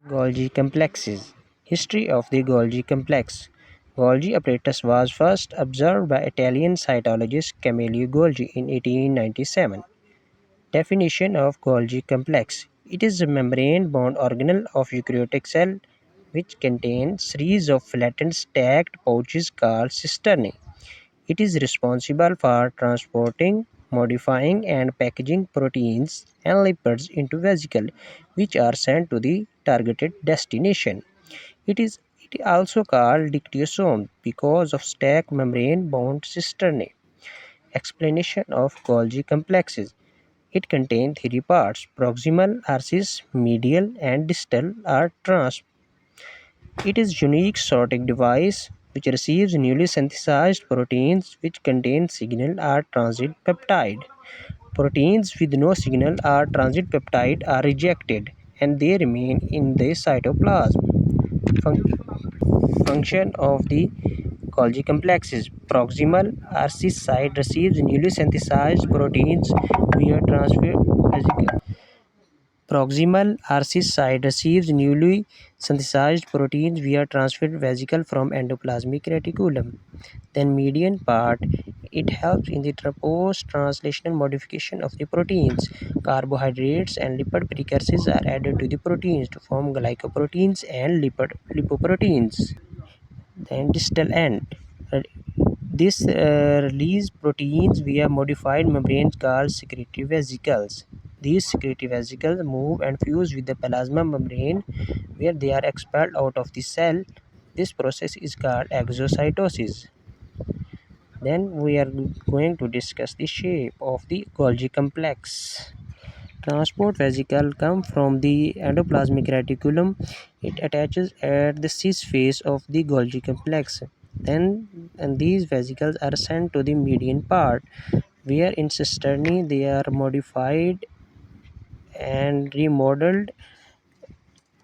Golgi Complexes. History of the Golgi Complex. Golgi apparatus was first observed by Italian cytologist Camillo Golgi in 1897. Definition of Golgi complex. It is a membrane-bound organelle of eukaryotic cell which contains series of flattened stacked pouches called cisternae. It is responsible for transporting, modifying, and packaging proteins and lipids into vesicles, which are sent to the targeted destination. It also called dictyosome because of stacked membrane-bound cisternae. Explanation of Golgi complexes. It contains three parts: proximal are cis, medial, and distal are trans. It is unique sorting device which receives newly synthesized proteins which contain signal or transit peptide. Proteins with no signal or transit peptide are rejected and they remain in the cytoplasm. Function of the Golgi complexes. Proximal or cis side receives newly synthesized proteins via transfer vesicle. Proximal or cis side receives newly synthesized proteins via transfer vesicle from endoplasmic reticulum. Then median part, it helps in the post-translational modification of the proteins. Carbohydrates and lipid precursors are added to the proteins to form glycoproteins and lipoproteins. Then distal end. Uh, This release proteins via modified membranes called secretory vesicles. These secretory vesicles move and fuse with the plasma membrane where they are expelled out of the cell. This process is called exocytosis. Then we are going to discuss the shape of the Golgi complex. Transport vesicle come from the endoplasmic reticulum. It attaches at the cis face of the Golgi complex. Then and these vesicles are sent to the median part, where in Cisternae they are modified and remodeled,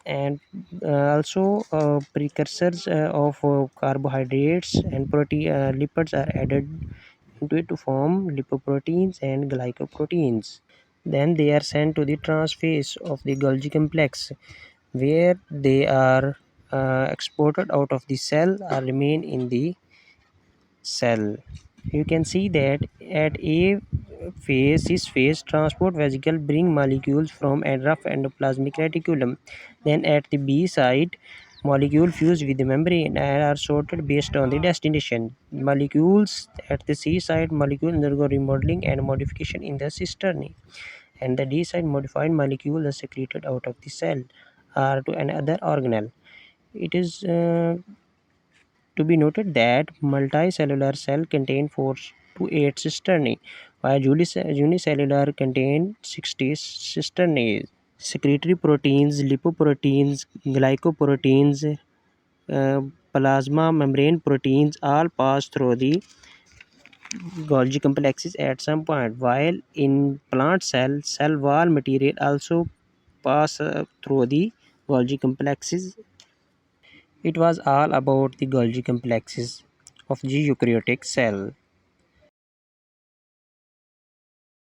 and also precursors of carbohydrates and lipids are added into it to form lipoproteins and glycoproteins. Then they are sent to the transphase of the Golgi complex, where they are exported out of the cell or remain in the cell. You can see that at A phase, Cis phase, transport vesicle bring molecules from a rough endoplasmic reticulum. Then at the B side, molecule fuse with the membrane and are sorted based on the destination. Molecules at the C side, molecule undergo remodeling and modification in the cisternae, and the D side modified molecule is secreted out of the cell or to another organelle. It is to be noted that multicellular cell contain 4 to 8 cisternae, while unicellular contain 60 cisternae. Secretory proteins, lipoproteins, glycoproteins, plasma membrane proteins all pass through the Golgi complexes at some point, while in plant cell wall material also pass through the Golgi complexes. It was all about the Golgi complexes of the eukaryotic cell.